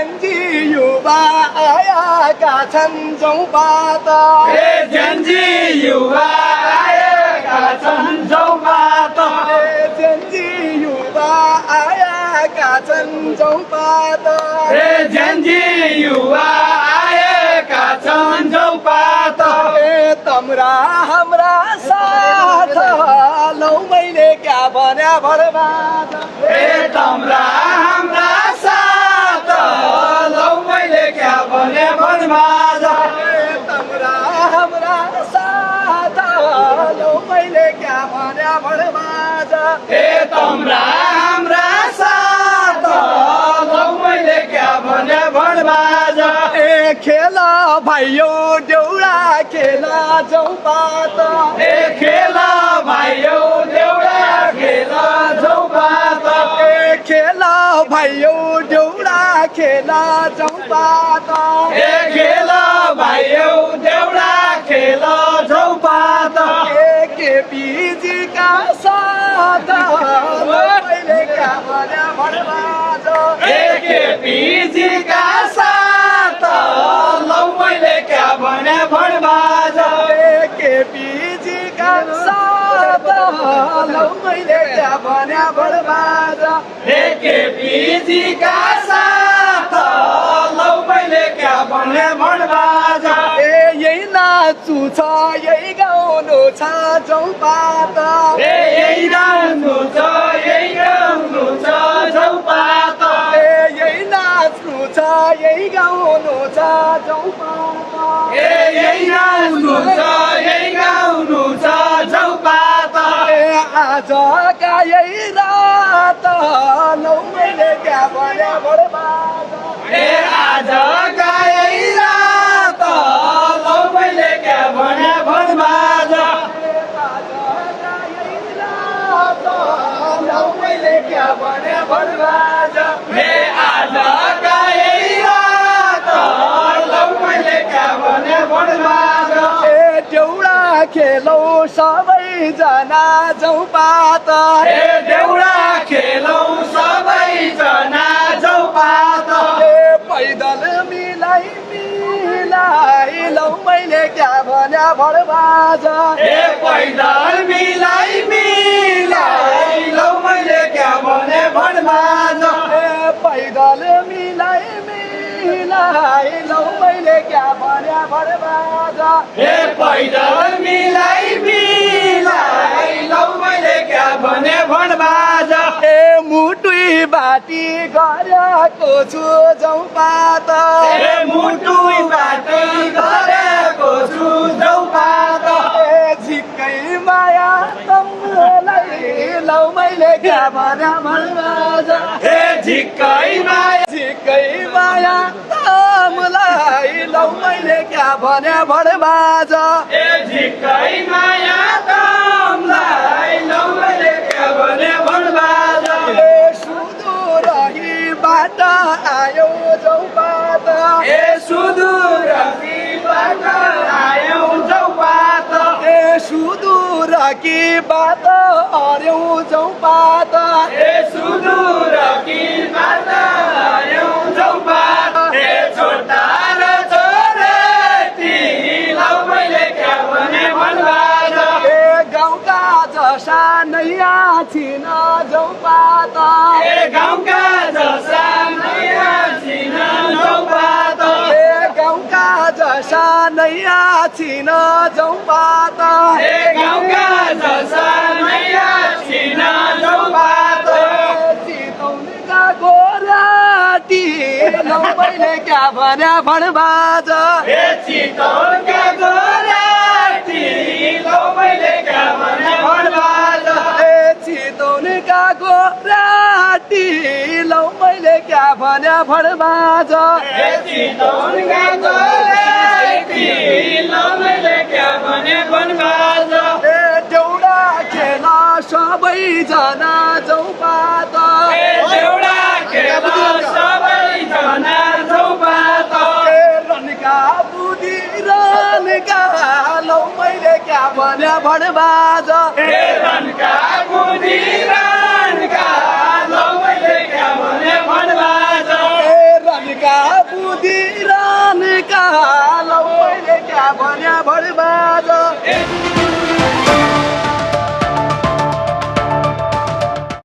Gen Z युवा आएका छन् चौपात जेन्जी युवा आएका छन् चौपात जेन्जी युवा आएका छन् चौपात जेन्जी युवा आएका छन् चौपात तम्रा हाम्रा साथ लौ मैले क्या भन्या भडबाद तम्रा हाम्रा साथ लौ मैले क्या भने भनबाज तम्रा हाम्रा साथ लौ मैले क्या भन्या भडबाद तम्रा हाम्रा साथ लौ मैले क्या भने भनबाज खेल भाइयो देउडा खेल चौपात खेल भाइयो देउडा खेल चौपात खेल भाइयो देउडा खेल चौपात खेल भाइयो देउडा खेल चौपात केपीजीका साथ मैले क्या भन्या भडबाज केपीजीका साथ लौ मैले क्या भने भनबाज केपीजीका साथ लौ मैले क्या भन्या भडबाज केपीजीका साथ लौ मैले क्या भने भनबाज यही नाचु छ यही गाउनु छ चौपात यही नाच्नु छ यही गाउनु छ चौपात यही नाच्नु छ यही गाउनु छ चौपात यही नाच्नु छ यही गाउनु छ चौपात आजका यही रात लौ मैले क्या भन्या भडबाज आजका यही रात लौ मैले क्या भने भनबाज आजका यही रात लौ मैले क्या भन्या भडबाज आजका यही रात लौ मैले क्या भने भनबाज देउडा खेलौ सबैजना चौपात देउडा खेलौ सबैजना चौपात पैदल मिलाई मिलाई लौ मैले क्या भन्या भडबाज पैदल मिलाई मिलाई लौ मैले क्या भने भनबाज पैदल मिलाई मिलाई लौ मैले क्या भन्या भडबाज पैदल मिलाई मिलाई लौ मैले क्या भने भनबाज मुटुई बाटी गरेको छु चौपात मुटु बाटी गरेको छु चौपात झिक्कै माया तमलाई लौ मैले क्या भन्या भडबाज झिक्कै माया झिक्कै माया तमलाई लौ मैले क्या भन्या भडबाज झिक्कै माया तमलाई लौ मैले क्या भने भनबाज सुदूरहीबाट आयो चौपात सुदूरहीबाट आयौ चौपात सुदूरकीबाट अर्यौ चौपात सुदूरहीबाट आयौ चौपात छोटा र छोरेती लौ मैले क्या भने भनबाज गाउँका जसा नैया छिन चौपात गाउँका जसा नैया छिन चौपात गाउँका जसा नैया छिन चौपात गाउँका जसा नैया छिन चौपात चितौनका गोराटी लौ मैले क्या भन्या भडबाज चितौनका गोराटी लौ मैले क्या भने भनबाज चितौनका गोराटी लौ मैले क्या भन्या भडबाज चितौनका गोराटी लौ मैले क्या भने भनबाज देउडा खेल सबैजना चौपात देउडा खेल सबैजना चौपात रनका बुद्धि रनका लौ मैले क्या भन्या भडबाज रनका बुद्धि रनका लौ मैले क्या भने भनबाज रनका दिरानका लौ मैले क्या भन्या भडबाज